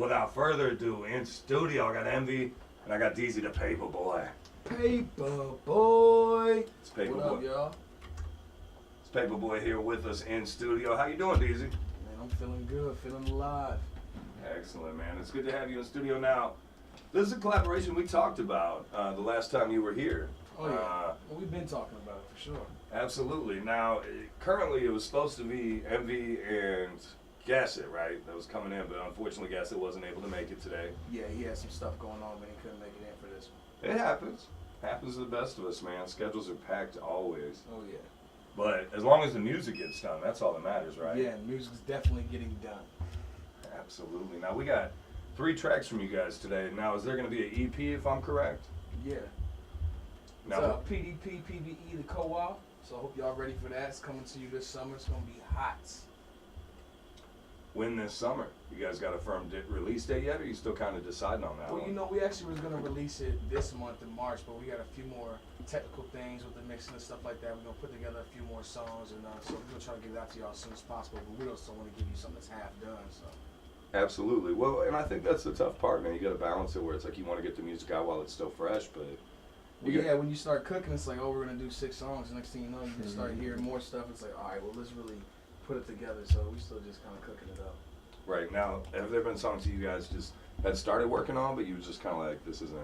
without further ado, in studio, I got Envy and I got Deezy the Paper Boy. Paper Boy. It's Paper What Boy. up, y'all? It's Paper Boy here with us in studio. How you doing, Deezy? Man, I'm feeling good, feeling alive. Excellent, man. It's good to have you in studio now. This is a collaboration we talked about the last time you were here. Oh, yeah. Well, we've been talking about it for sure. Absolutely. Now, currently it was supposed to be Envy and Gasset, right? That was coming in, but unfortunately Gasset wasn't able to make it today. Yeah, he had some stuff going on, but he couldn't make it in for this one. It happens. Happens to the best of us, man. Schedules are packed always. Oh, yeah. But as long as the music gets done, that's all that matters, right? Yeah, music's definitely getting done. Absolutely. Now, we got 3 tracks from you guys today. Now, is there going to be an EP, if I'm correct? Yeah. Now, It's Pdp Pbe the co-op, so I hope y'all ready for that. It's coming to you this summer. It's going to be hot. when this summer? You guys got a firm release date yet, or are you still kind of deciding on that Well, one? you know, we actually was going to release it this month in March, but we got a few more technical things with the mixing and stuff like that. We're going to put together a few more songs, and so we're going to try to get it out to y'all as soon as possible, but we also want to give you something that's half done, so. Absolutely. Well, and I think that's the tough part, man. You got to balance it where it's like you want to get the music out while it's still fresh, but... Well, yeah, when you start cooking, it's like, oh, we're going to do 6 songs. The next thing you know, you just start hearing more stuff. It's like, all right, well, let's really put it together. So we still just kind of cooking it up. Right. Now, have there been songs that you guys just had started working on, but you was just kind of like, this isn't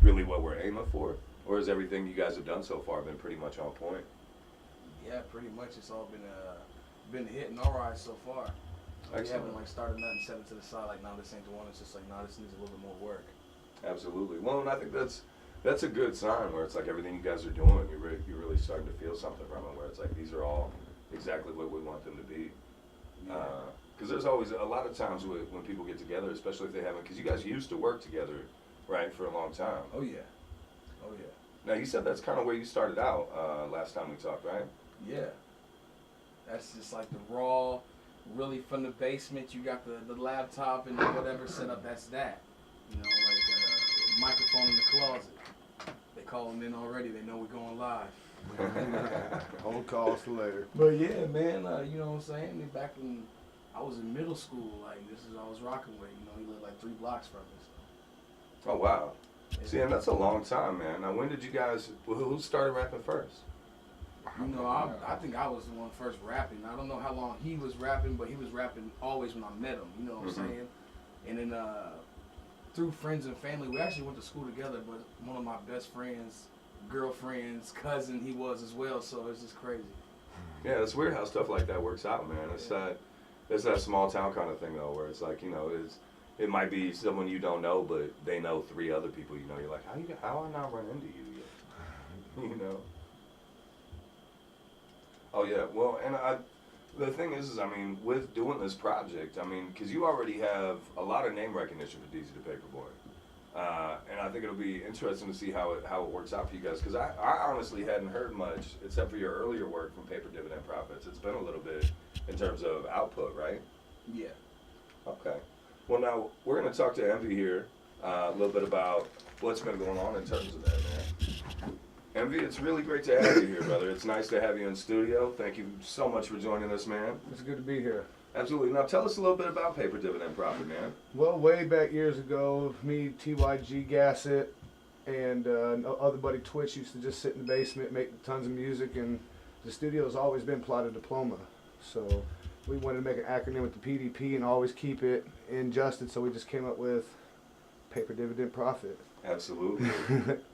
really what we're aiming for? Or has everything you guys have done so far been pretty much on point? Yeah, pretty much. It's all been hitting all right so far. We haven't like started nothing, set it to the side like, no, this ain't the one. It's just like, no, this needs a little bit more work. Absolutely. Well, and I think that's a good sign where it's like everything you guys are doing, you're really starting to feel something from it, where it's like these are all exactly what we want them to be. Because there's always a lot of times when people get together, especially if they haven't, because you guys used to work together, right, for a long time. Oh, yeah. Oh, yeah. Now, you said that's kind of where you started out last time we talked, right? Yeah. That's just like the raw, really from the basement, you got the laptop and whatever set up, that's that. You know, like microphone in the closet. They calling in already, they know we're going live. Hold calls for later. But yeah, man, you know what I'm saying? Back when I was in middle school, like this is what I was rocking with. You know, he lived like 3 blocks from me. So. Oh, wow. Yeah. See, and that's a long time, man. Now, when did you guys, who started rapping first? You know, I think I was the one first rapping. I don't know how long he was rapping, but he was rapping always when I met him. You know what I'm saying? And then through friends and family, we actually went to school together. But one of my best friends, girlfriend's cousin, he was as well. So it's just crazy. Yeah, it's weird how stuff like that works out, man. It's that small town kind of thing though, where it's like, you know, it might be someone you don't know, but they know 3 other people you know. You're like, how I not run into you yet? You know. Oh yeah, well, and the thing is I mean, with doing this project, I mean, because you already have a lot of name recognition for Deezy the Paper Boy, and I think it'll be interesting to see how it works out for you guys, because I honestly hadn't heard much except for your earlier work from Paper Dividend Profits. It's been a little bit in terms of output, right? Yeah. Okay. Well, now we're going to talk to Envy here a little bit about what's been going on in terms of that, man. Envy, it's really great to have you here, brother. It's nice to have you in studio. Thank you so much for joining us, man. It's good to be here. Absolutely. Now tell us a little bit about Paper Dividend Profit, man. Well, way back years ago, me, TYG, Gasset, and other buddy Twitch used to just sit in the basement, make tons of music, and the studio's always been Plata Diploma. So we wanted to make an acronym with the PDP and always keep it adjusted, so we just came up with Paper Profit. Absolutely.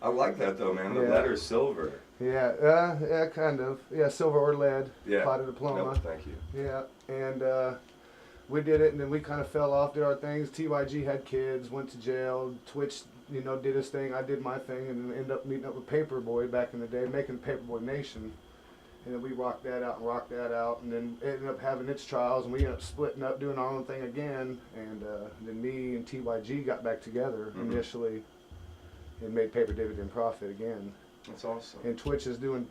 I like that though, man. The Yeah. letter's silver. Yeah, kind of. Yeah, silver or lead, Yeah. Plata Diploma. No, thank you. Yeah, and we did it, and then we kind of fell off, did our things. TYG had kids, went to jail. Twitch, you know, did his thing. I did my thing, and then ended up meeting up with Paperboy back in the day, making Paperboy Nation. And then we rocked that out, and then it ended up having its trials, and we ended up splitting up, doing our own thing again. And then me and TYG got back together initially and made Paper Dividend Profit again. That's awesome. And Twitch is doing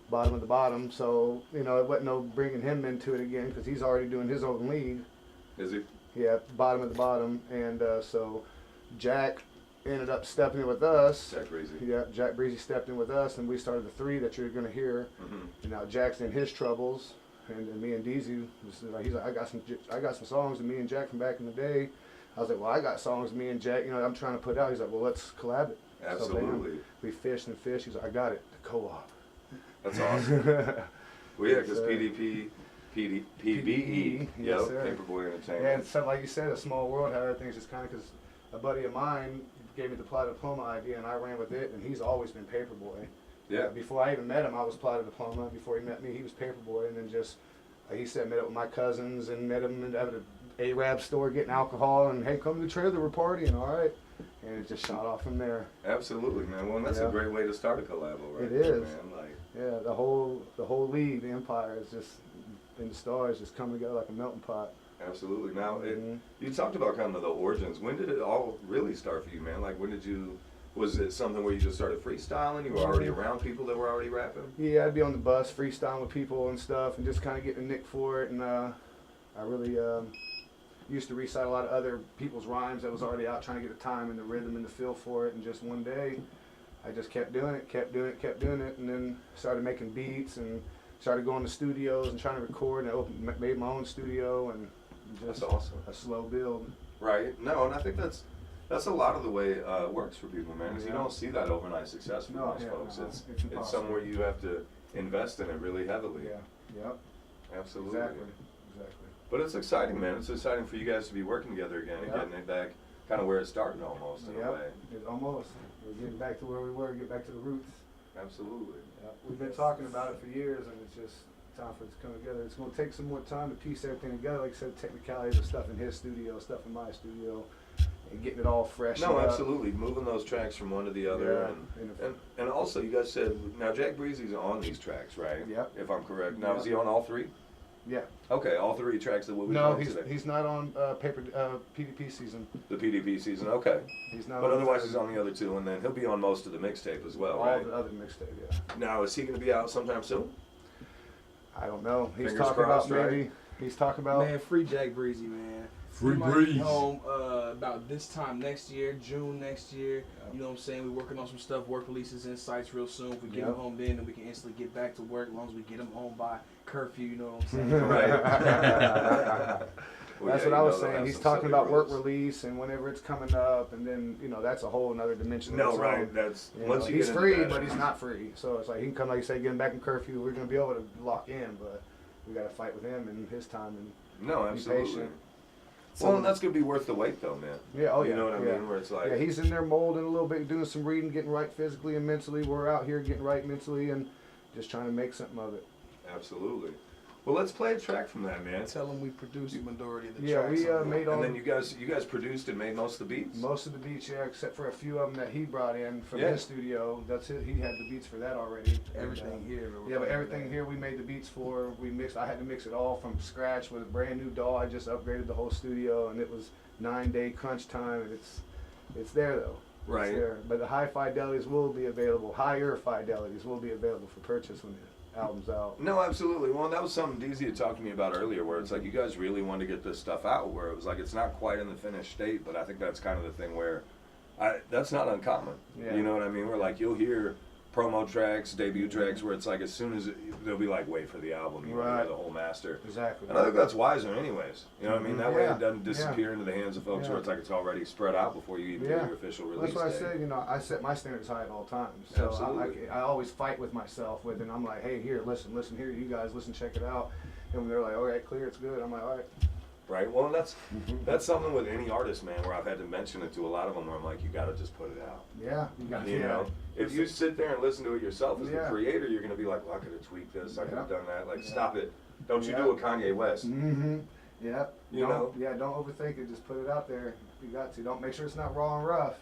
bottom of the bottom, so you know it wasn't no bringing him into it again because he's already doing his own league. Is he? Yeah, bottom of the bottom, and so Jack ended up stepping in with us. Jack Breezy. Yeah, Jack Breezy stepped in with us, and we started the 3 that you're going to hear. And now Jack's in his troubles, And me and DZ was like, he's like, I got some songs of me and Jack from back in the day. I was like, well, I got songs of me and Jack, I'm trying to put out. He's like, well, let's collab it. Absolutely. So, we fished and fished. He's like, I got it, the co-op. That's awesome. Well, yeah, because Pdp Pbe, yes, sir. Paperboy Entertainment. Yeah, and so, like you said, a small world, how everything's just kind of, because a buddy of mine gave me the Plata Diploma idea, and I ran with it, and he's always been Paperboy. Yeah. Before I even met him, I was Plata Diploma. Before he met me, he was Paperboy, and then just, like he said, met up with my cousins, and met him at an Arab store getting alcohol, and hey, come to the trailer, we're partying, all right? And it just shot off from there. Absolutely, man. Well, and that's a great way to start a collabo, right? It is. Man. Like, yeah, the whole league, the empire is just, and the stars just come together like a melting pot. absolutely. Now, you talked about kind of the origins. When did it all really start for you, man? Like, when did you, was it something where you just started freestyling? You were already around people that were already rapping? Yeah, I'd be on the bus freestyling with people and stuff, and just kind of getting a nick for it. And I really used to recite a lot of other people's rhymes that was already out, trying to get the time and the rhythm and the feel for it. And just one day, I just kept doing it, and then started making beats and started going to studios and trying to record, and made my own studio, and just That's awesome. a slow build. Right. No, and I think that's a lot of the way it works for people, man. Because you don't see that overnight success for most folks. It's somewhere you have to invest in it really heavily. Yeah. Yep. Absolutely. Exactly. But it's exciting, man. It's exciting for you guys to be working together again and getting it back kind of where it started almost in a way. It's almost. We're getting back to where we were, get back to the roots. Absolutely. Yep. We've been talking about it for years, and it's just time for it to come together. It's going to take some more time to piece everything together. Like I said, technicalities of stuff in his studio, stuff in my studio, and getting it all fresh. No, absolutely. Moving those tracks from one to the other. And also, you guys said, now Jack Breezy's on these tracks, right? Yep. If I'm correct. Now, is he on all three? Yeah. Okay, all three tracks that we'll be No, playing today. he's not on PDP season. The PDP season, okay. He's not. But otherwise, he's on the other two, and then he'll be on most of the mixtape as well, all right? the other mixtape. Yeah. Now, is he going to be out sometime soon? I don't know. He's Fingers talking crossed, about right? maybe. He's talking about. Man, free Jack Breezy, man. Free We might be Breeze. home about this time next year, June next year. You know what I'm saying? We're working on some stuff, work releases, insights real soon. If we get him home then we can instantly get back to work as long as we get him home by curfew, you know what I'm saying? Right. Well, That's yeah, what I you was know they'll saying. have He's some talking silly about work rules. release and whenever it's coming up, and then that's a whole another dimension. of No, its right. own. That's You once know, you he's get into free, that- but he's not free. So it's like he can come, like you say, get him back in curfew. We're gonna be able to lock in, but we got to fight with him and his time and No, be absolutely. patient. Well, and that's gonna be worth the wait, though, man. Yeah, oh yeah. You know what I yeah. mean? Where it's like, Yeah, he's in there molding a little bit, doing some reading, getting right physically and mentally. We're out here getting right mentally and just trying to make something of it. absolutely. Well, let's play a track from that, man. Tell him we produced the majority of the Yeah, tracks. we on made there. all And then you guys produced and made most of the beats. most of the beats, yeah, except for a few of them that he brought in from Yeah. his studio. That's it. He had the beats for that already. Everything And, here. Yeah, but everything here we made the beats for. We mixed. I had to mix it all from scratch with a brand new DAW. I just upgraded the whole studio, and it was 9-day crunch time. And it's there though. Right. It's there. But the high fidelities will be available. Higher fidelities will be available for purchase when the album's out. No, absolutely. Well, that was something DZ had talked to me about earlier, where it's like you guys really wanted to get this stuff out, where it was like it's not quite in the finished state, but I think that's kind of the thing where that's not uncommon. Yeah. You know what I mean? Where like you'll hear promo tracks, debut tracks, where it's like as soon as they'll be like, wait for the album, you want to Right. hear the whole master. Exactly. And I think that's wiser anyways. You know what I mean? That way Yeah. it doesn't disappear into the hands of folks Yeah. where it's like it's already spread out before you even Yeah. do your official release That's what I date. said. I set my standards high at all times. So Absolutely. I always fight with myself with it. And I'm like, hey, here, listen here, you guys, listen, check it out. And when they're like, all right, clear, it's good. I'm like, all right. Right. Well, and that's something with any artist, man, where I've had to mention it to a lot of them, where I'm like, you got to just put it out. Yeah, you got You know, if you sit there and listen to it yourself as the Yeah. creator, you're gonna be like, well, I could have tweaked this, I could have Yeah. done that. Like, Yeah. stop it! Don't you Yeah. do a Kanye West? Mm-hmm. Yeah. You know? Yeah, don't overthink it. Just put it out there. You got to. Don't make sure it's not raw and rough,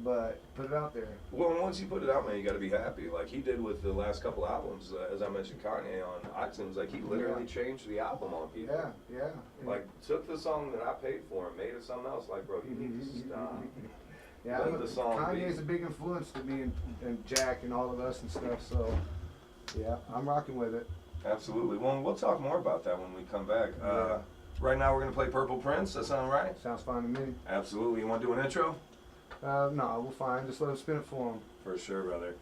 but put it out there. Well, and once you put it out, man, you got to be happy. Like he did with the last couple albums, as I mentioned, Kanye on iTunes. Like he literally changed the album on people. Yeah. Like took the song that I paid for and made it something else. Like, bro, you need to stop. Yeah, Let the song Kanye's be. a big influence to me and Jack and all of us and stuff. So, yeah, I'm rocking with it. Absolutely. Well, we'll talk more about that when we come back. Yeah. Right now, we're gonna play Purple Prince. That sound right? Sounds fine to me. Absolutely. You want to do an intro? No, we'll fine. Just let him spin it for him. For sure, brother.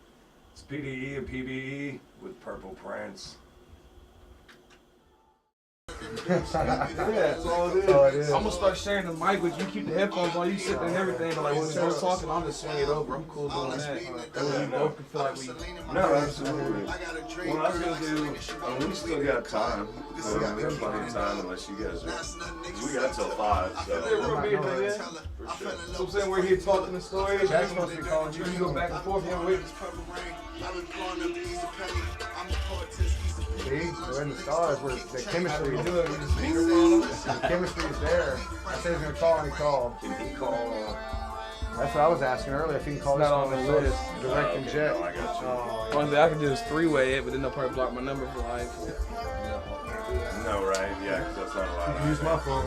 It's PDE and PBE with Purple Prince. That's all it is. I'm gonna start sharing the mic with you. Keep the headphones on. You sit there and everything. But like when we're talking, I'm just swing it over. I'm cool doing that. That way we both can feel like we. No, absolutely. Well, I was gonna do. We still got time. We got plenty of time unless you guys are. We got till 5. So. For sure. So I'm saying we're here talking the story. Jack's supposed to be calling you. You go back and forth. You ever wait? See, we're in the stars. Where the chemistry is good. You just speak around them. The chemistry is there. I said he's gonna call and he called. Can he call? That's what I was asking earlier. If he can call this Not on the list. direct and jet. No, I got you. One thing I could do is 3-way it, but then they'll probably block my number for life. No, right? Yeah, because that's not allowed. Use my phone.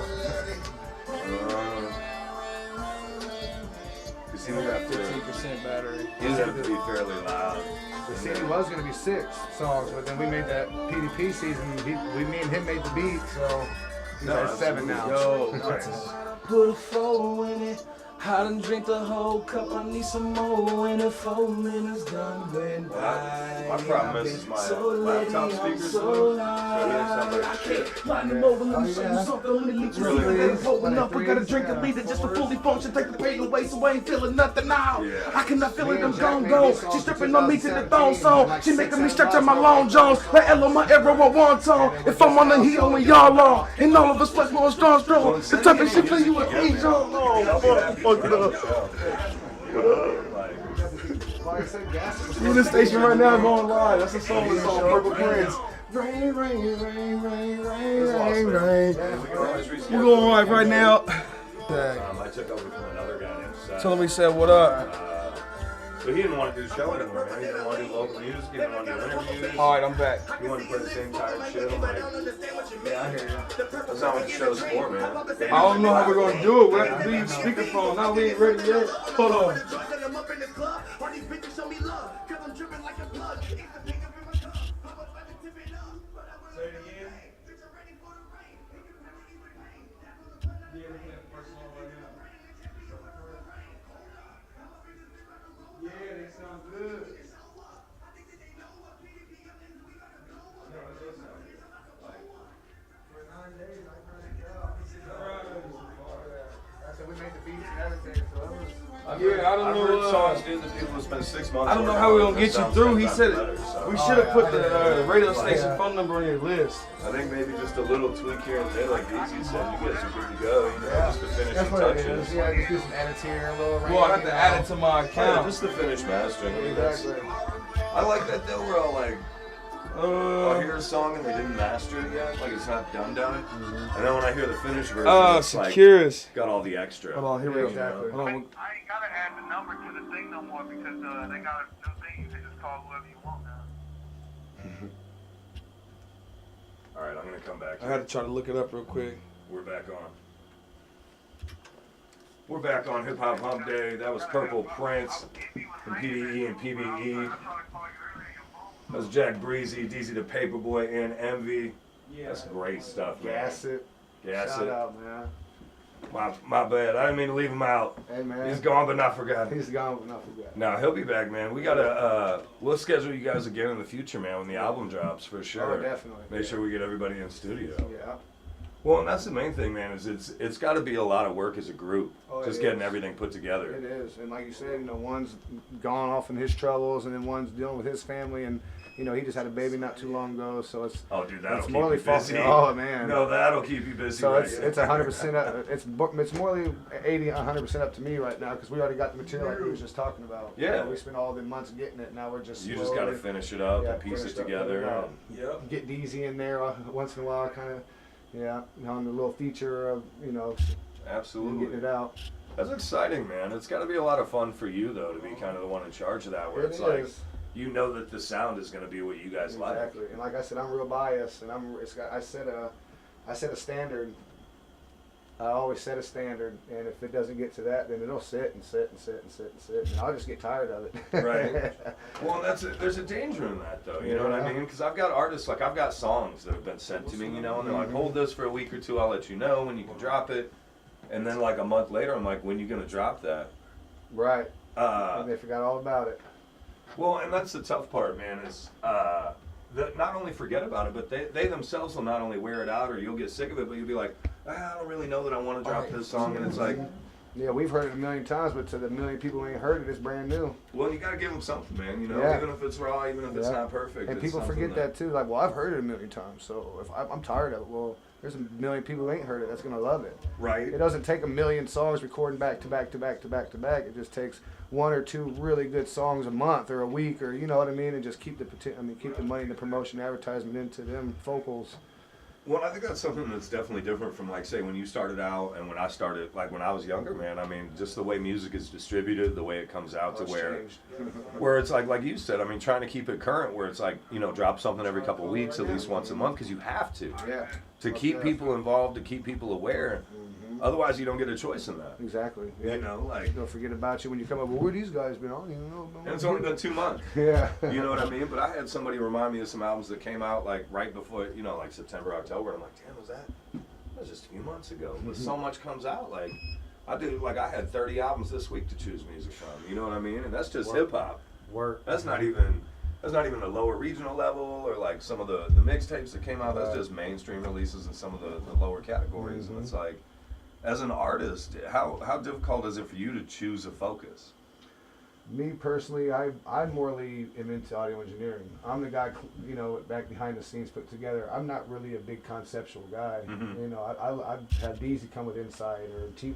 Because he would have to. 15% battery. He would have to be fairly loud. The CD was going to be 6 songs, but then we made that PDP season. Me and him made the beat, so he's at 7 now. Yo, Nice. put a 4 in it. I done drink the whole cup. I need some more when the 4 minutes done went by. My problem is my laptop speakers so they sound like shit. Something up. I gotta drink a liter just to fully function. Take the pain away, so I ain't feeling nothing now. Yeah. I cannot feel it. I'm gone. She stripping on me to the thong song. She making me stretch out my long johns. The L on my arrow on one tone. If I'm on the heel and y'all on, and all of us plus more strong. The type of shit for you with age on. Fuck it up. You in the station right now going live. That's a song with Purple Prince. Rain, rain, rain, rain, rain, rain, rain. We're going live right now. I took over from another guy named Seth. Tell him we said what up. But he didn't want to do the show anymore, man. He didn't want to do local music. He didn't want to do interviews. Alright, I'm back. He wanted to play the same tired shit. I'm like, Yeah, I hear you. that's not what the show's for, man. I don't know how we're gonna do it. We have to be speakerphone. Now we ain't ready yet. Hold on. Yeah, I don't I've know. heard songs, dude, that people spend 6 months. I don't know how we're gonna get you through. He said we should have put the radio station phone number on your list. I think maybe just a little tweak here and there, like Easy said, you guys are good to go. You know, just to finish That's the what it touches. is. Yeah, just do some edits here, a little. Well, I have to add it to my Yeah, account. just to finish mastering. I mean, that's, Exactly. I like that though. We're all like, I'll hear a song and they didn't master it yet, like it's not done. And then when I hear the finished version, it's like Securus. got all the extra. Hold on, here we go. Exactly. Hold on. I ain't gotta add the number to the thing no more because they got a new thing. You can just call whoever you want now. All right, I'm gonna come back. I had to try to look it up real quick. We're back on. We're back on Hip Hop Hump Day. That was Purple Prince from PDE and PBE. That was Jack Breezy, DZ the Paperboy, and Envy. That's great stuff, man. Gas it. Gas Shout it. out, man. My bad. I didn't mean to leave him out. Hey, man. He's gone but not forgotten. He's gone, but not forgotten. No, he'll be back, man. We gotta, we'll schedule you guys again in the future, man, when the album drops, for sure. Oh, definitely. Make sure we get everybody in studio. Yeah. Well, and that's the main thing, man, is it's got to be a lot of work as a group, Oh, just it getting is. everything put together. It is, and like you said, one's gone off in his troubles, and then one's dealing with his family, and he just had a baby not too long ago, so it's. Oh, dude, that'll it's keep morely you busy. fucking. Oh man. No, that'll keep you busy. So right? it's 100%. It's morely 100% up to me right now because we already got the material like we was just talking about. Yeah. We spent all the months getting it. Now we're just. You just got to slowly- finish it up Yeah, and piece finish it up, together. put it out. Yep. Get DZ in there once in a while, kind of. Yeah, on the little feature of Absolutely. getting it out. That's exciting, man. It's got to be a lot of fun for you, though, to be kind of the one in charge of that, where it's like, you know that the sound is going to be what you guys like. Exactly, and like I said, I'm real biased, and I set a standard. I always set a standard, and if it doesn't get to that, then it'll sit and sit and sit and sit and sit, and I'll just get tired of it. Right. Well, there's a danger in that, though. You know what I mean? Because I've got artists, like I've got songs that have been sent to me, and they're like, hold this for a week or two, I'll let you know when you can drop it. And then like a month later, I'm like, when you gonna drop that? Right. And they forgot all about it. Well, and that's the tough part, man, is not only forget about it, but they themselves will not only wear it out, or you'll get sick of it, but you'll be like, I don't really know that I want to drop this song, and it's like, yeah, we've heard it a million times, but to the million people who ain't heard it, it's brand new. well, you got to give them something, man. You know, Yeah. even if it's raw, even if it's not perfect. And it's people something forget that too. Like, well, I've heard it a million times, so if I'm tired of it, well, there's a million people who ain't heard it that's gonna love it. Right. It doesn't take a million songs recording back to back to back to back to back. It just takes one or two really good songs a month or a week, or you know what I mean, and just keep the money, the promotion, advertisement into them vocals. Well, I think that's something that's definitely different from, like, say, when you started out and when I started, like, when I was younger, man. I mean, just the way music is distributed, the way it comes out to where it's like you said, I mean, trying to keep it current, where it's like, you know, drop something every couple of weeks, at least once a month, because you have to. Yeah. To keep people involved, to keep people aware. Otherwise, you don't get a choice in that. Exactly. You know, like. They'll forget about you when you come up. Well, where these guys been on? You know. And it's only been 2 months. Yeah. You know what I mean? But I had somebody remind me of some albums that came out like right before, you know, like September, October. And I'm like, damn, that was just a few months ago. But so much comes out. Like, I had 30 albums this week to choose music from. You know what I mean? And that's just hip hop. Work. That's not even the lower regional level or like some of the mixtapes that came out. That's just mainstream releases in some of the lower categories. And it's like, as an artist, how difficult is it for you to choose a focus? Me personally, I morally am into audio engineering. I'm the guy, you know, back behind the scenes put together. I'm not really a big conceptual guy. Mm-hmm. You know, I'd have Deezy come with Insight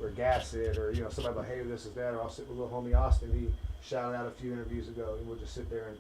or Gas It, or, you know, somebody like, hey, this is that, or I'll sit with little homie Austin. He shouted out a few interviews ago, and we'll just sit there and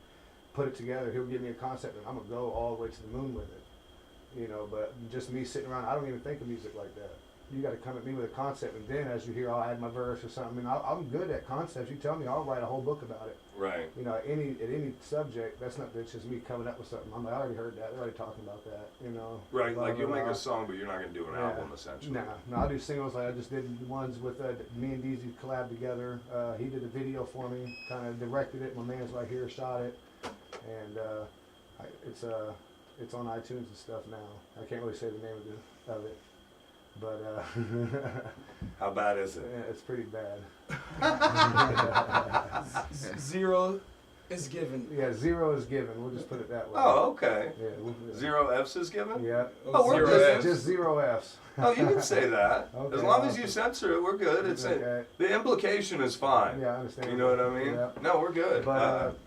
put it together. He'll give me a concept, and I'm going to go all the way to the moon with it. You know, but just me sitting around, I don't even think of music like that. You got to come at me with a concept, and then as you hear, I'll add my verse or something. I mean, I'm good at concepts. You tell me, I'll write a whole book about it. Right. You know, at any subject, that's just me coming up with something. I'm like, I already heard that. They're already talking about that. You know. Right. Like you'll make a song, but you're not gonna do an album essentially. No, I'll do singles. Like I just did ones with me and Deezy collab together. He did a video for me, kind of directed it. My man's right here shot it, and it's on iTunes and stuff now. I can't really say the name of it. But how bad is it? Yeah, it's pretty bad. 0 is given. Yeah, 0 is given. We'll just put it that way. Oh, okay. Yeah, 0 F's is given? Yeah. Oh, we're good. Just 0 F's. Oh, you can say that. Okay, as long as you censor it, we're good. It's okay. The implication is fine. Yeah, I understand. You know what I mean? Yeah. No, we're good. But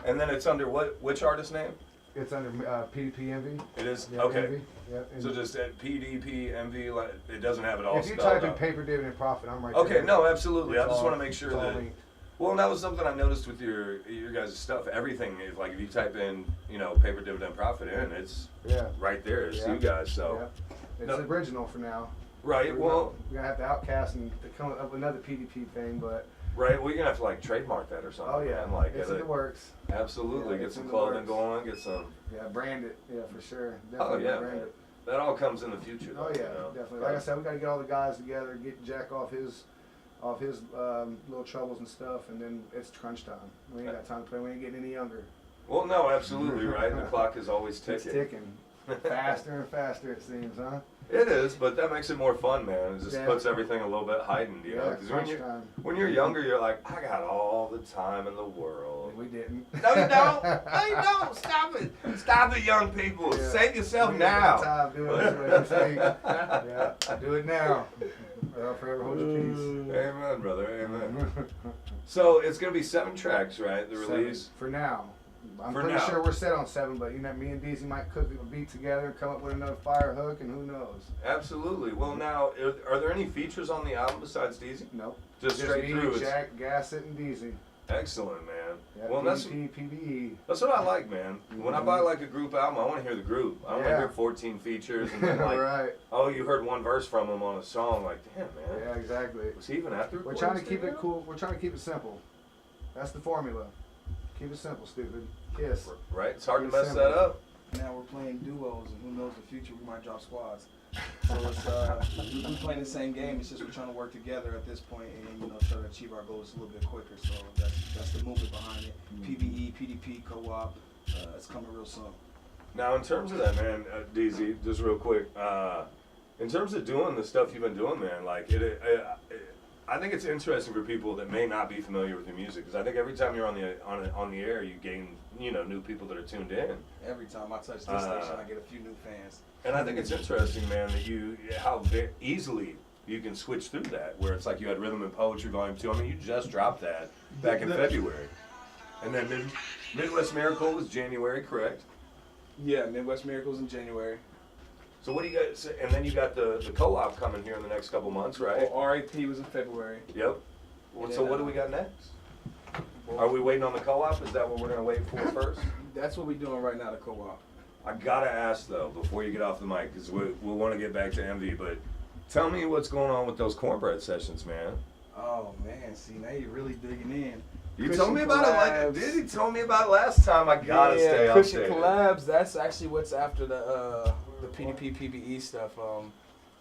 and then it's under which artist name? It's under Pdp Envy. It is? Yeah, okay. Envy. Yeah, So just at PDP Envy, like, it doesn't have it all if you spelled type in out. paper, dividend, profit, I'm right Okay, there. no, absolutely. It's I just all- want to make sure it's all that. linked. Well, and that was something I noticed with your guys' stuff. Everything is like if you type in, you know, paper, dividend, profit in, it's right there. It's you guys. So It's original for now. right. Well, we're gonna have to outcast and to come up with another PDP thing, but right. Well, you're gonna have to like trademark that or something. oh yeah, man. Like it's in the works. Absolutely. Yeah, Get it's some in the clothing works. going. Get some. Yeah, brand it. Yeah, for sure. Oh Definitely yeah, brand man. it. That all comes in the future. Oh though, yeah, you know? definitely. Like I said, we got to get all the guys together, get Jack off his little troubles and stuff, and then it's crunch time. We ain't got time to play. We ain't getting any younger. Well, no, absolutely right. The clock is always ticking. It's ticking. Faster and faster, it seems, huh? It is, but that makes it more fun, man. It just Yeah. puts everything a little bit heightened, you know? Because crunch time. when you're younger, you're like, I got all the time in the world. We didn't. No, you don't. No, you don't. Stop it. Stop it, young people. Yeah. Save yourself We ain't got now. time to do it. That's what you say. Yeah, do it now. Forever hold your peace. Amen, brother. Amen. So it's gonna be 7 tracks, right? The release. 7 for now. I'm For pretty now. sure we're set on 7, but you know, me and Deezy might cook a beat together and come up with another fire hook, and who knows? Absolutely. Well, now, are there any features on the album besides Deezy? Nope. Just straight me, through. Jack, Gasset, and Deezy. Excellent, man. Yeah, Well, that's Pdp Pbe. what I like, man. When I buy like a group album, I want to hear the group. I don't want to hear 14 features and then like, Right. oh, you heard one verse from him on a song. Like, damn, man. Yeah, exactly. Was he even after? We're trying to keep it cool. We're trying to keep it simple. That's the formula. Keep it simple, stupid. Kiss. Right? It's hard to Keep mess it that simple. up. Now we're playing duos, and who knows the future, we might drop squads. So it's we're playing the same game. It's just we're trying to work together at this point, and try to achieve our goals a little bit quicker. So that's the movement behind it. PBE, PDP, co-op. It's coming real soon. Now, in terms of that, man, DZ, just real quick, in terms of doing the stuff you've been doing, man, like I think it's interesting for people that may not be familiar with your music, because I think every time you're on the air, you gain new people that are tuned in. Every time I touch this station, I get a few new fans. And I think it's interesting, man, that how easily you can switch through that, where it's like you had Rhythm and Poetry Volume 2. I mean, you just dropped that back in February. And then Midwest Miracle was January, correct? Yeah, Midwest Miracles in January. So what do you guys, and then you got the co-op coming here in the next couple months, right? Oh, RAP was in February. Yep. So what do we got next? Are we waiting on the co-op? Is that what we're going to wait for first? That's what we're doing right now, the co-op. I got to ask, though, before you get off the mic, because we'll want to get back to Envy, but tell me what's going on with those cornbread sessions, man. Oh, man. See, now you're really digging in. You told me about it like you told me about it last time. I gotta stay Christian updated. collabs. That's actually what's after the Pdp Pbe stuff.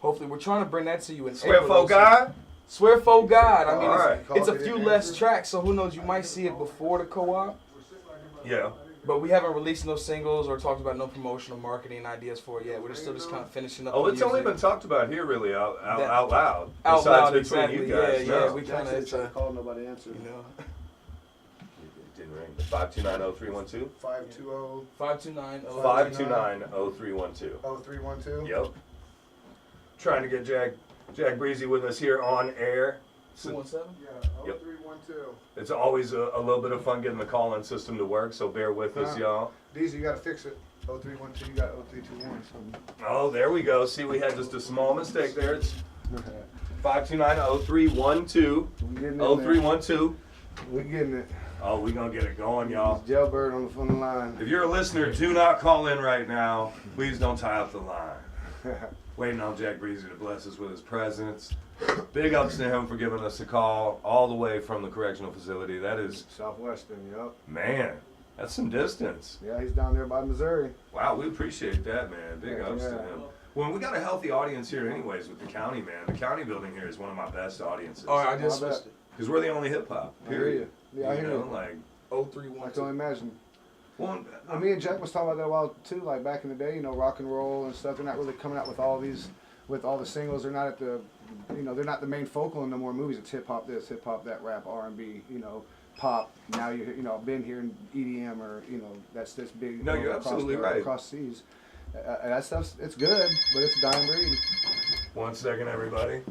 Hopefully, we're trying to bring that to you in Swear April. for God. Swear for God. I mean, Alright. it's a few less tracks, so who knows? You might see it before the co-op. Yeah. But we haven't released no singles or talked about no promotional marketing ideas for it yet. We're still just kind of finishing up. Oh, the it's only music. been talked about here, really, out loud. Out Besides loud, between exactly. you guys. Yeah. No. We kind Jackson of, tried to call, nobody answered. you know, It didn't ring. 529-0312. 520 529 529-0312. 0312. Yep. Trying to get Jack Breezy with us here on air. 217. Yeah, Yep. 0312. It's always a little bit of fun getting the call-in system to work, so bear with us, y'all. Diesel, you gotta fix it. 0312, you got 0321. Oh, there we go. See, we had just a small mistake there. It's 529-0312. We getting it. 0312. We getting it. Oh, we gonna get it going, y'all. Jailbird on the front line. If you're a listener, do not call in right now. Please don't tie up the line. Waiting on Jack Breezy to bless us with his presence. Big ups to him for giving us a call all the way from the correctional facility. That is, Southwestern, yep. man, that's some distance. Yeah, he's down there by Missouri. Wow, we appreciate that, man. Big ups to Yeah. him. Well, we got a healthy audience here anyways with the county, man. The county building here is one of my best audiences. Oh, I just I bet. switched it. Because we're the only hip-hop, I hear period. you. Yeah, I hear know, you. like, I 0312. can only imagine. well, Me and Jack was talking about that a while too, like back in the day, rock and roll and stuff. They're not really coming out with all the singles. They're not at the, they're not the main focal in no more movies. It's hip hop this, hip hop that, rap, R&B, pop. Now been here in EDM or that's this big. No, you're absolutely right. Across seas, that stuff's it's good, but it's a dying breed. 1 second, everybody.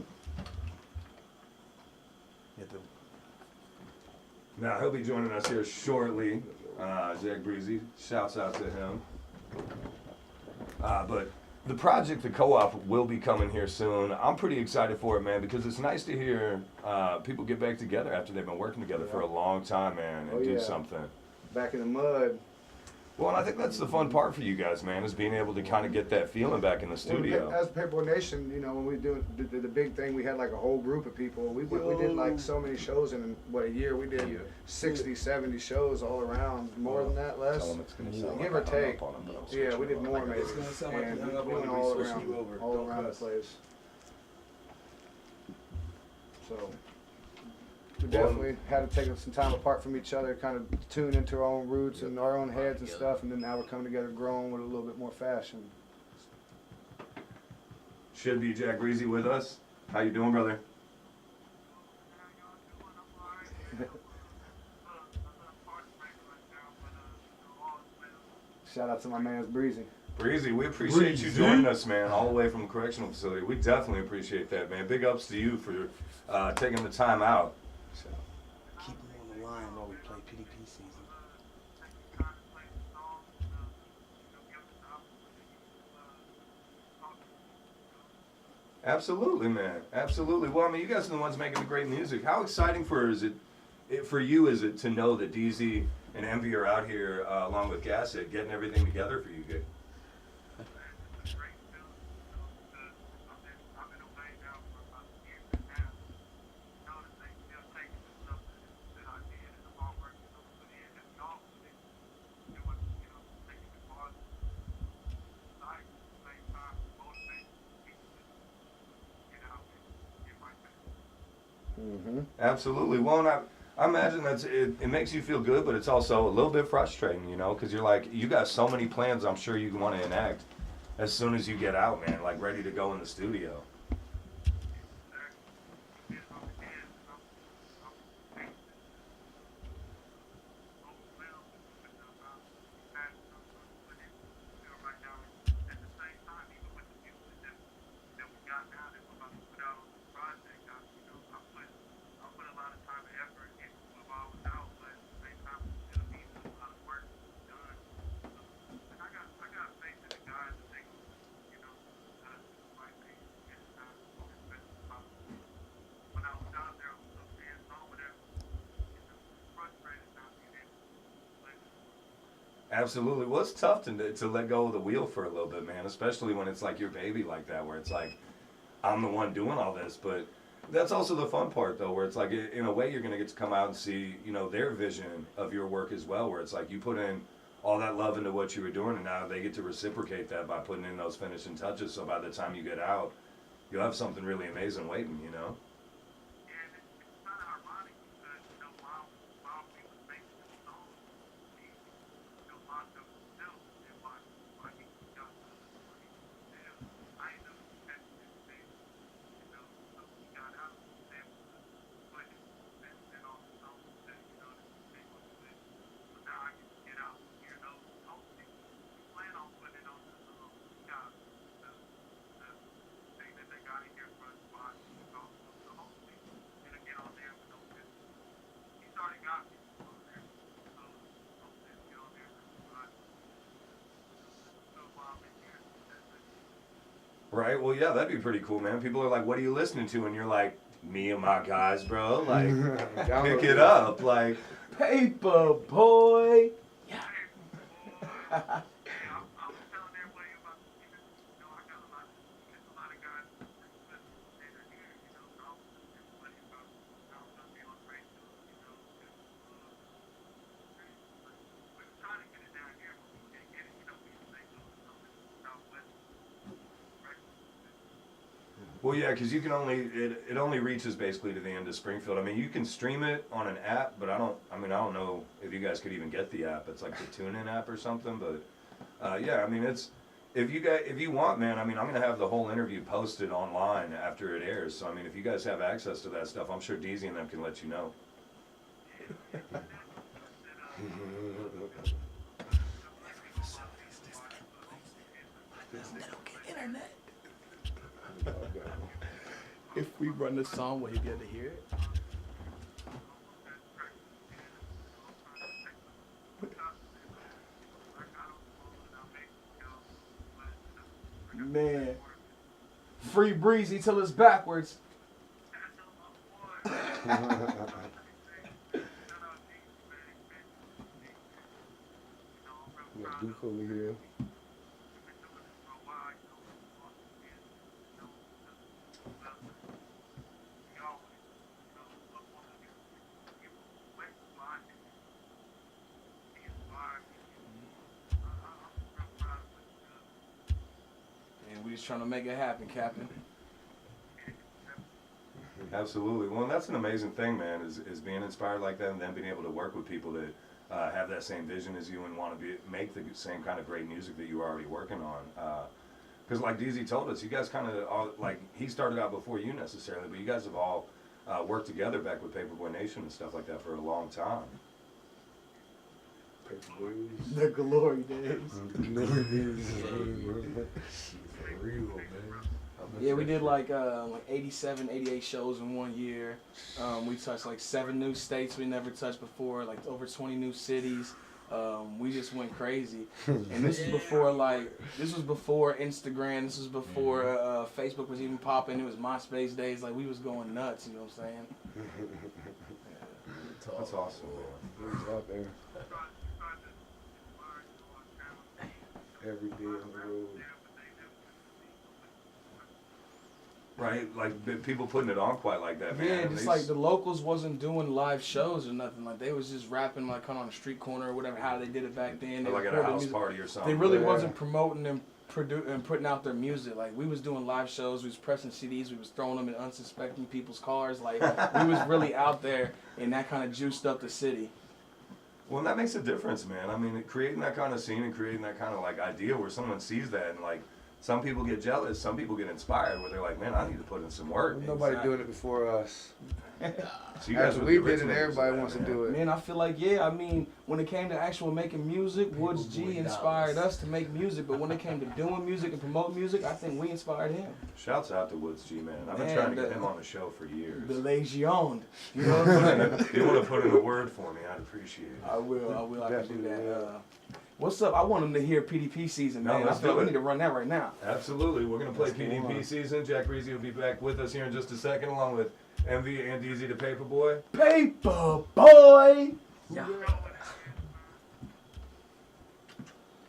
Now, he'll be joining us here shortly. Jack Breezy, shouts out to him. But the project, the co-op, will be coming here soon. I'm pretty excited for it, man, because it's nice to hear people get back together after they've been working together for a long time, man, and do something. Back in the mud. Well, and I think that's the fun part for you guys, man, is being able to kind of get that feeling back in the studio. As Paperboy Nation, when we do the big thing, we had like a whole group of people. We did like so many shows in a year. We did 60, 70 shows all around. More than that, less. Tell 'em it's gonna sound Give like or I hung take. up on 'em, but I'll switch Yeah, we you did over. more, maybe. It's gonna sound like And you hung up we on went me, all switching around, you over. all Don't around the cuss. place. So we definitely had to take some time apart from each other, kind of tune into our own roots and our own heads and stuff, and then now we're coming together, growing with a little bit more fashion. Should be Jack Breezy with us. How you doing, brother? Shout out to my man's Breezy. Breezy, we appreciate you joining us, man, all the way from the correctional facility. We definitely appreciate that, man. Big ups to you for taking the time out. So. Keep them on the line while we play PDP season. Absolutely, man. Absolutely. Well, I mean, you guys are the ones making the great music. How exciting for you is it to know that DZ and Envy are out here along with Gasset getting everything together for you guys? Mm-hmm. Absolutely. Well, and I imagine it makes you feel good, but it's also a little bit frustrating, because you're like, you got so many plans I'm sure you want to enact as soon as you get out, man, like ready to go in the studio. Absolutely. Well, it's tough to let go of the wheel for a little bit, man, especially when it's like your baby like that, where it's like, I'm the one doing all this. But that's also the fun part, though, where it's like, in a way, you're going to get to come out and see, you know, their vision of your work as well, where it's like you put in all that love into what you were doing, and now they get to reciprocate that by putting in those finishing touches. So by the time you get out, you'll have something really amazing waiting, you know? And it's kind of ironic because, you know, while we was making this song, he, you know, locked up himself, and while he got jail, I ended up catching his thing, you know, so he got out, and but and all the songs that, you know, that he came up with. So now I can get out and hear those. Hopefully, we plan on putting it on the job, the thing that they got in here for us to watch. So hopefully it'll get on there with those business. He's already got people on there. So hopefully it'll get on there for us to watch. So while I'm in here, that's it. Right? Well, yeah, that'd be pretty cool, man. People are like, what are you listening to? And you're like, me and my guys, bro. Like, pick it up. Like, Paper boy. Yeah, I was telling everybody about the students. You know, I got a lot of guys that are here, you know, so I was telling everybody about how I'm going to be on the radio, you know, we were trying to get it down here, but we can't get it, you know, we used to make those Southwest records. well, yeah, because you can only, it only reaches basically to the end of Springfield. I mean, you can stream it on an app, but I don't know if you guys could even get the app. It's like the TuneIn app or something, but yeah, I mean, it's, if you want, man, I mean, I'm going to have the whole interview posted online after it airs. So, I mean, if you guys have access to that stuff, I'm sure DZ and them can let you know. Internet. If we run the song, will he be able to hear it? Man. Free Breezy till it's backwards. Yeah, Duke over here. And we just trying to make it happen, Captain. Absolutely. Well, that's an amazing thing, man, is being inspired like that and then being able to work with people that have that same vision as you and want to make the same kind of great music that you were already working on. Because like DZ told us, you guys kind of all, like, he started out before you necessarily, but you guys have all worked together back with Paperboy Nation and stuff like that for a long time. The glory days. For real, man. Yeah, we did like 87, 88 shows in 1 year. We touched like 7 new states we never touched before, like over 20 new cities. We just went crazy. And this is before this was before Instagram, this was before Facebook was even popping. It was MySpace days, like we was going nuts, you know what I'm saying? That's awesome, man. He was out there every day on the road. Right? Like, people putting it on quite like that, man. Yeah, just like the locals wasn't doing live shows or nothing. Like, they was just rapping, like, kind of on a street corner or whatever, how they did it back then. Or like at a house party or something. They really wasn't promoting and putting out their music. Like, we was doing live shows, we was pressing CDs, we was throwing them in unsuspecting people's cars. Like, we was really out there, and that kind of juiced up the city. Well, and that makes a difference, man. I mean, creating that kind of scene and creating that kind of, like, idea where someone sees that and, like, some people get jealous, some people get inspired, where they're like, man, I need to put in some work. Nobody doing it before us. So you guys After were we the did it, originals everybody of that, wants to man. do it. Man, I feel like, yeah, I mean, when it came to actual making music, Woods G inspired us to make music, but when it came to doing music and promote music, I think we inspired him. Shouts out to Woods G, man. I've been Man, trying to get him on the show for years. The Legion. You know what I'm saying? If you want to put in a word for me, I'd appreciate it. I will. I can do Definitely, that. What's up? I want them to hear PDP season, No, man. I let's feel do like it. we need to run that right now. Absolutely. We're going to play Let's go PDP on. season. Jack Breezy will be back with us here in just a second, along with MV and DZ the Paperboy. Paper boy. Yeah.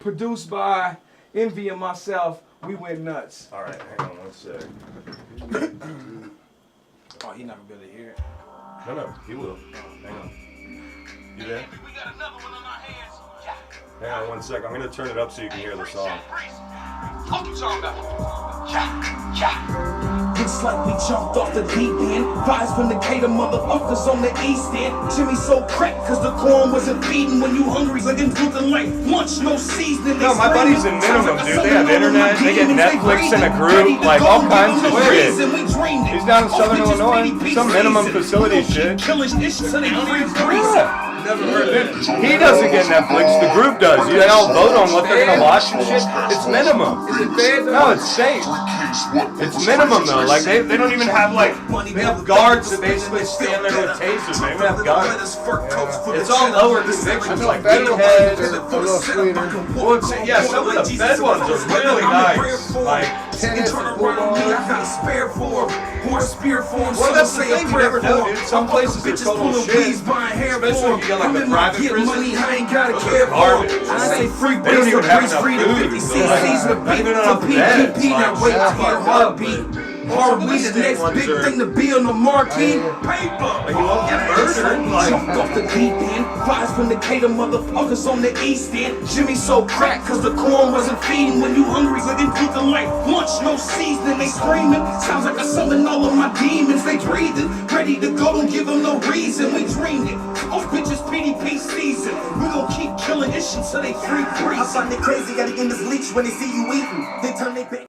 produced by Envy and myself. We went nuts. All right, hang on one sec. Oh, he not gonna be able to hear it. No, he will. Hang on. You there? We got another one on our hands. Hang on one sec. I'm gonna turn it up so you can hear the song. Fuck you talking about? Yeah. It's like we jumped off the deep end. Vibes from the Decatur motherfuckers on the east end. Jimmy so cracked cause the corn wasn't feeding. When you hungry, looking looking like lunch, no seasoning. No, my buddies in Minimum, dude. They have internet, they get Netflix in a group, like all kinds of shit. He's down in Southern Illinois. Some Minimum facility shit. Never heard that. He doesn't get Netflix, the group does. They all vote on what they're gonna watch and shit. It's Minimum. Is it feds? No, it's state. It's Minimum though. Like they don't even have like they have guards that basically stand there with tasers. They don't have guns. It's all lower convictions, like beatheads. A little sweeter. Well, yeah, some of the Fed ones are really nice. Like Tennis, football. well, that's the thing you never know, dude. Some places are total shit. Especially if you get like the private prison. Garbage. I say free They don't even have enough free to food. 50 cc's to Like, even on for the beds, PDP, now like, wait yeah, to hear heartbeat. Are we the next big thing to be on the marquee? Paper! Like you won't get murdered. Like Jumped off the deep end. Vibes from the Decatur motherfuckers on the east end. Jimmy so cracked cause the corn wasn't feeding. When you hungry, looking cooking like lunch, no seasoning. They screaming. Sounds like I summoned all of my demons. They breathing. Ready to go, don't give them no reason. We dreamed it. Off bitches PDP season. We gon' keep killing this shit till they free I find it crazy, gotta end this leech when they see you eating. They turn their back.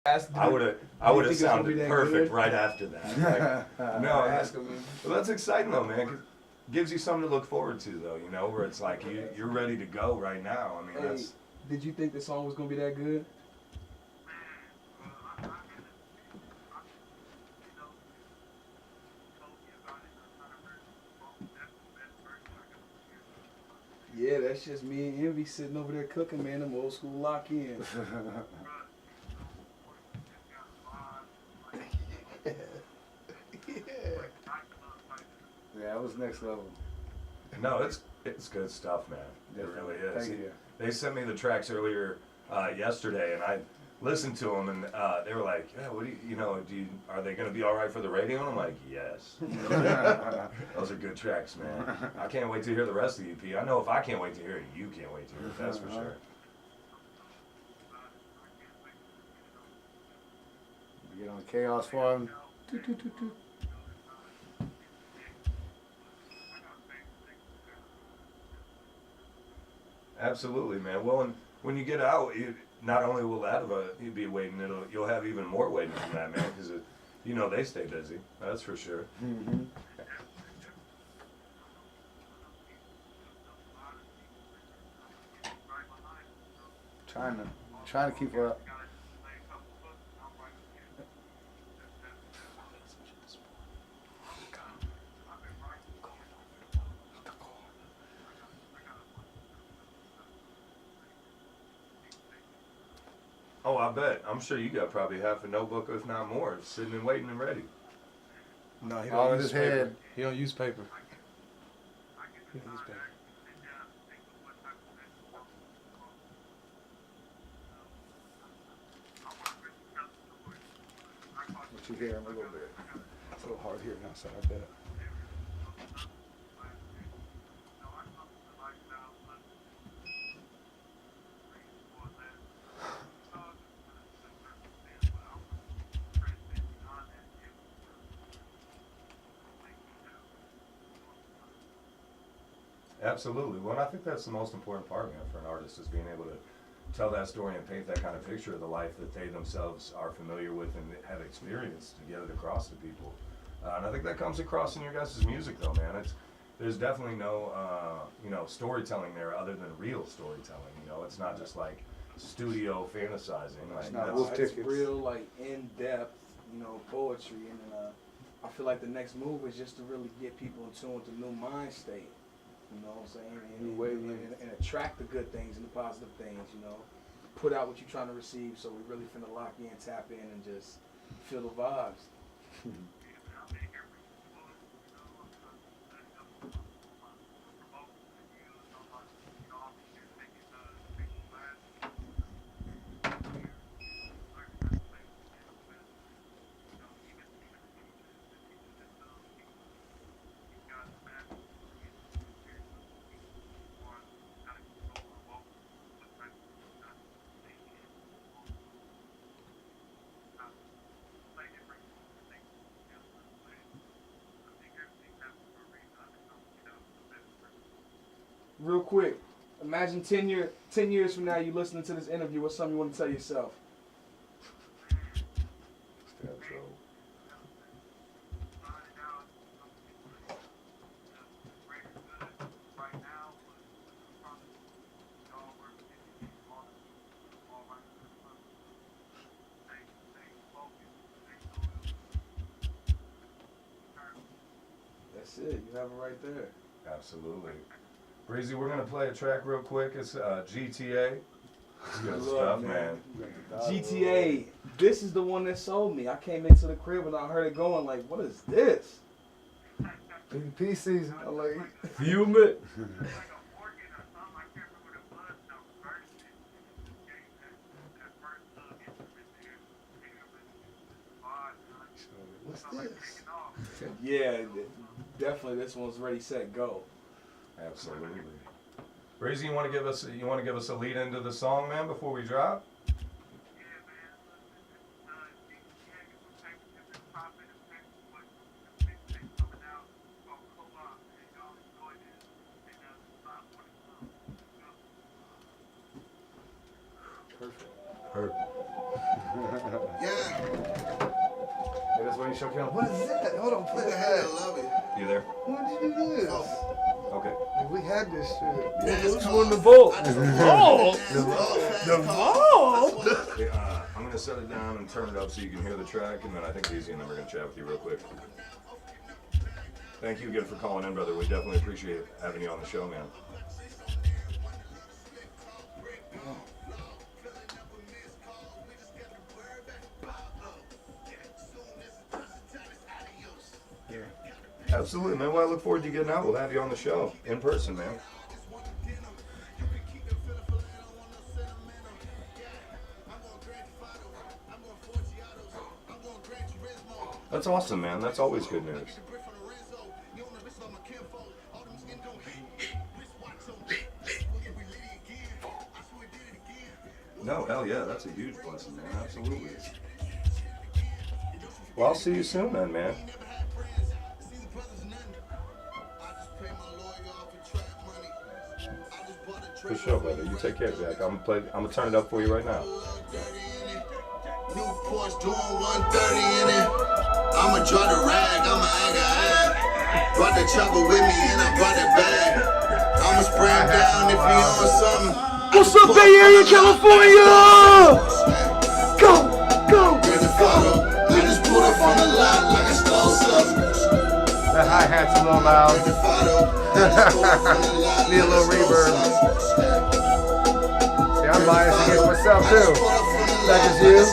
I would have think it's gonna be sounded that perfect good? right after that. Like, no, Ask him, man. well, that's exciting though, man. 'Cause it gives you something to look forward to, though. You know, where it's like you're ready to go right now. I mean, Hey, that's did you think the song was gonna be that good? Yeah, that's just me and Envy sitting over there cooking, man. Them old school lock-in. Yeah, it was next level. no, it's good stuff, man. It really is. Thank you. They sent me the tracks earlier yesterday, and I listened to them, and they were like, "Yeah, what do you, are they gonna be all right for the radio?" And I'm like, "Yes." Those are good tracks, man. I can't wait to hear the rest of the EP. I know if I can't wait to hear it, you can't wait to hear it. That's for sure. We get on Chaos Farm. Absolutely, man. Well, and when you get out, not only will that you'll be waiting, you'll have even more waiting from that, man, because they stay busy. That's for sure. Mm-hmm. Trying to keep up. Oh, I bet. I'm sure you got probably half a notebook, if not more, sitting and waiting and ready. No, he All don't in use his paper. head. He don't use paper. He don't use paper. But you hear him a little bit. It's a little hard hearing outside, I bet. Absolutely. Well, and I think that's the most important part, man, for an artist is being able to tell that story and paint that kind of picture of the life that they themselves are familiar with and have experienced to get it across to people. And I think that comes across in your guys' music, though, man. There's definitely no, storytelling there other than real storytelling. It's not just like studio fantasizing. Like, not that's- wolf It's tickets. real, like, in-depth, poetry. And I feel like the next move is just to really get people in tune with the new mind state. You know what I'm saying? New wavelength. And attract the good things and the positive things, Put out what you're trying to receive, so we really finna lock in, tap in, and just feel the vibes. real quick. Imagine 10 years from now you listening to this interview. What's something you want to tell yourself? That's it. You have it right there. Absolutely. Breezy, we're going to play a track real quick. It's GTA. It's good stuff, man. GTA. This is the one that sold me. I came into the crib and I heard it going like, what is this? Pdp season. I like it. Fume it. What's this? Yeah, definitely. This one's ready, set, go. Absolutely. Breezy, you want to give us a lead into the song, man, before we drop? Perfect. Yeah. Hey, that's why you shook out. What is that? Hold on, play I that. love it. You there? When did you do this? Okay. We had this shit. Yeah, Who's won the vote? The vault? The vault? Hey, I'm going to set it down and turn it up so you can hear the track, and then I think Breezy and I are going to chat with you real quick. Thank you again for calling in, brother. We definitely appreciate having you on the show, man. Absolutely, man. Well, I look forward to you getting out. We'll have you on the show in person, man. That's awesome, man. That's always good news. No, hell yeah. That's a huge blessing, man. Absolutely. Well, I'll see you soon then, man. For sure, brother. You take care, Jack. I'm gonna turn it up for you right now. New Porsche doing 130 in it. I'ma draw the rag, I'ma act. Brought the chopper with me and I brought it back. I'ma spray him down if he on something. What's up, Bay Area, California? Go! Bring the photo. I just pulled up from the lot like I stole something. That hi-hat's a little loud. Bring the photo. I just pulled up from the lot Need a little like I stole reverb. something. See, I'm biased against myself too. That is you.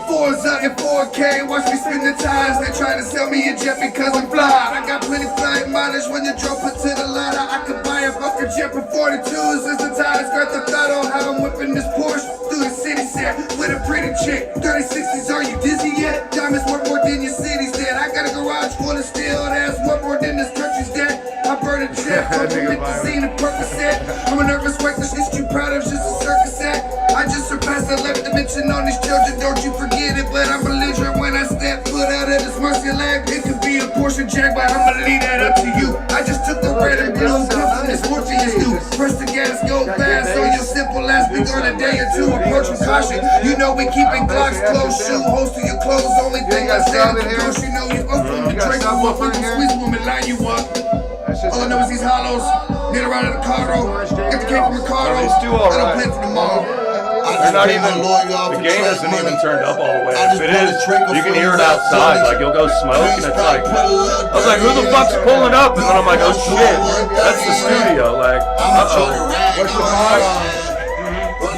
Forza and 4K, watch me spin the tires. They try to sell me a jet because I'm fly. I got plenty flight mileage when the drop it to the ladder. I could buy a bucket jet for 42s as the tires got the throttle. Have them whipping this Porsche through the city set with a pretty chick. 3060s, are you dizzy yet? Diamonds worth more than your city's dead. I got a garage full of steel that's worth more than this country's dead. I burn a jet from the scene and Percocet. I'm a nervous wreck, this shit you proud of, just a circus act. I just surpassed the 11th dimension on these children, don't you forget it. But I'm belligerent when I step foot out of this mercy lag. It could be a Porsche Jag, but I'ma leave that up to you. I just took the red and blue, cuffing this Morpheus new. Press the gas, go fast, on your simple ass. We on a day or two, approach with caution. You know we keeping Glocks close, shoe holes to your clothes. Only thing I say is close, you know you up from the drink. I'm up, we can squeeze woman, line you up. All I know is these hollows, get around in the cargo, get the cake from Ricardo. These two all I don't right. plan for tomorrow. They're not even, the game isn't even turned up all the way. If it is, you can hear it outside. Like, you'll go smoke, and it's like, I was like, who the fuck's pulling up? And then I'm like, oh shit, that's the studio. Like, uh-oh. What's the cost?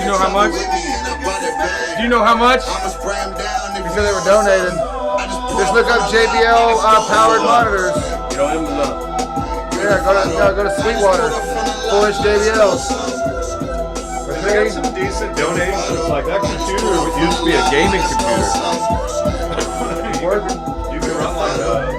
You know how much? Do you know how much? He said they were donated. Just look up JBL powered monitors. You know, it was Yeah, go to Sweetwater. 4-inch JBLs. they got some decent donations. Like, that computer used to be a gaming computer. You can run like a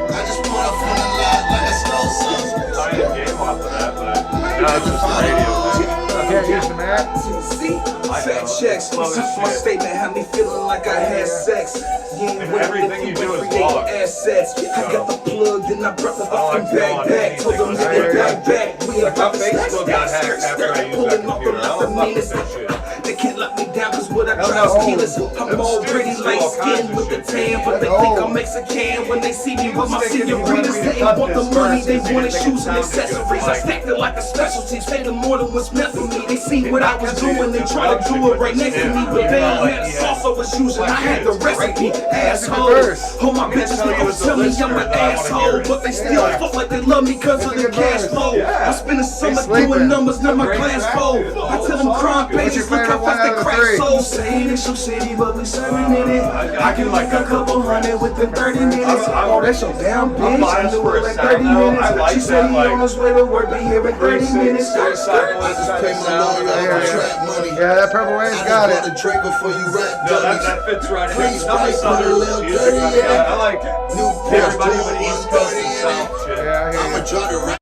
high-end game off of that, but now it's just a radio thing. Can't use the mat. See, fact checks. My statement had me feeling like I had sex. And everything you do is vlog. Assets. I got the plug, then I brought the fucking bag back. Told them to get back. We Like my Facebook got hacked after I used that computer. I don't fuck with that shit. They can't lock me down cause what I try is keyless. I'm already light skinned with the tan, but they think I'm Mexican when they see me with my senoritas. They ain't want the money, they wanted shoes and accessories. I stacked it like a specialty, paid them more than what's meant for me. They seen what I was doing, they try to do it right next to me, but they ain't had the sauce I was using. I had the recipe, asshole. Oh my bitches don't tell me I'm an asshole, but they still fuck like they love me cause of the cash flow. I spend the summer doing numbers, now my glass full. I tell them crime pages, look how fast they crack souls. Saying it's so shitty, but we serving in it. I can like a couple hundred within 30 minutes. Oh, that's your damn bitch. I knew it like 30 minutes. She said he on his way to work, be here in 30 minutes. I just pay my lawyer off trap money. Yeah, that Purple Rain's got it. I just bought a drink before you rap No, dummies. that fits right in. Please, Some please, put a Southern little music dirty like in that. it. I like New everybody but East Coast and South shit. Yeah, I hear I'ma you. try to rap.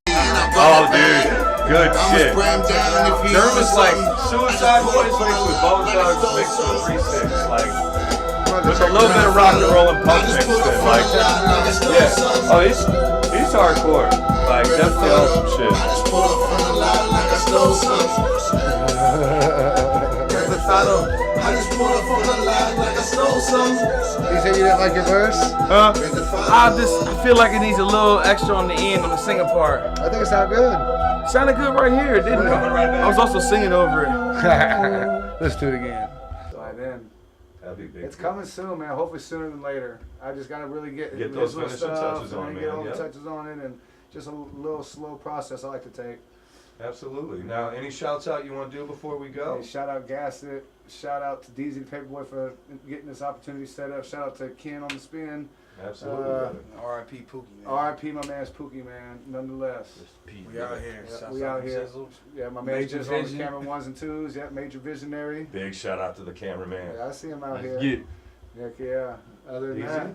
Oh, dude. Good shit. Down if you There was like something. Suicide Boys mixed with Bone Thugs mixed with 3-6. Like, I'm about to with a check little it bit out. of rock and roll and punk mixed in. Like, yeah. Oh, he's hardcore. Like, definitely on some shit. I just pulled up from the line like I stole something. I just pulled up from the line like I stole something. You said you didn't like your verse? I feel like it needs a little extra on the end on the singing part. I think it sounded good. Sounded good right here, didn't it? Coming right back. I was also singing over it. Let's do it again. Alright then. That'd be big. It's coming soon, man. Hopefully sooner than later. I just gotta really get those visual finishing touches on, and get man. all the Yep. touches on it, and just a little slow process I like to take. Absolutely. Now, any shouts out you want to do before we go? Hey, shout out Gasset. Shout out to DZ the Paperboy for getting this opportunity set up. Shout out to Ken on the spin. Absolutely. R.I.P. Pookie, man. R.I.P. my man's Pookie, man. Nonetheless. We out here. Yeah, Shouts we out out to here. Sizzle. Yeah, my man Major just on the vision. camera 1s and 2s. Yeah, major visionary. Big shout out to the cameraman. Yeah, I see him out here. Get Heck yeah. Other than Easy. that,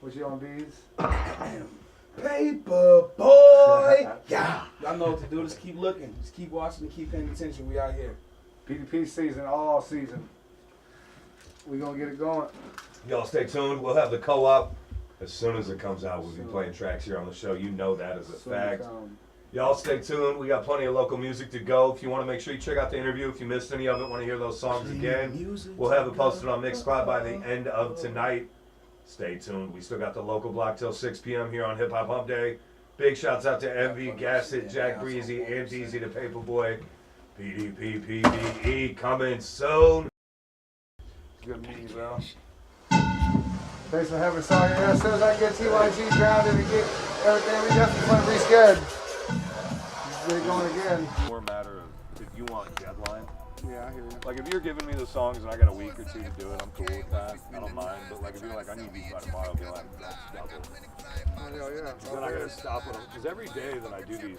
what you on B's? Paper boy. Yeah. Y'all know what to do. Just keep looking. Just keep watching and keep paying attention. We out here. PDP season, all season. We gonna get it going. Y'all stay tuned. We'll have the co-op as soon as it comes out. We'll be playing tracks here on the show. You know that as a Soon fact. to come. Y'all stay tuned. We got plenty of local music to go. If you want to make sure you check out the interview, if you missed any of it, want to hear those songs again, we'll have it posted on Mixcloud by the end of tonight. Stay tuned. We still got the local block till 6 p.m. here on Hip Hop Hump Day. Big shouts out to Envy, Gasset, Jack Breezy, and DZ the Paperboy. PDP Pbe coming soon. Good meeting, bro. Thanks for having us on here. As soon as I get TYG grounded and get everything, we definitely want to reschedule. Let's get it going again. More matter of if you want deadline. Yeah, I hear you. Like if you're giving me the songs and I got a week or two to do it, I'm cool with that. I don't mind. But like if you're like, I need these by tomorrow, I'll be like, that's double. Oh, yeah. Then I gotta stop with them because every day that I do these,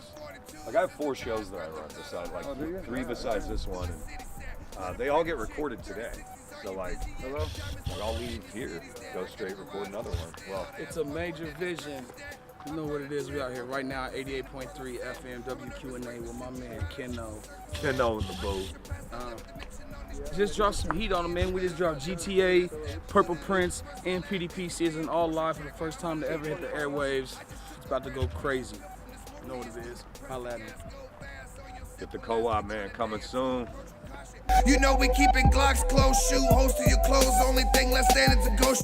like I have 4 shows that I run besides, like Oh, do you? 3 besides this one, and they all get recorded today. So like, Hello? I'll leave here, go straight record another one. Well, It's a major vision. You know what it is. We out here right now, 88.3 FM WQNA with my man Keno. Keno in the boat. Just dropped some heat on them, man. We just dropped GTA, Purple Prince, and PDP season all live for the first time to ever hit the airwaves. It's about to go crazy. You know what it is. Holla at me. Get the co-op, man, coming soon. You know we keeping Glocks close, shoe, holster your clothes. Only thing less than it's a ghost.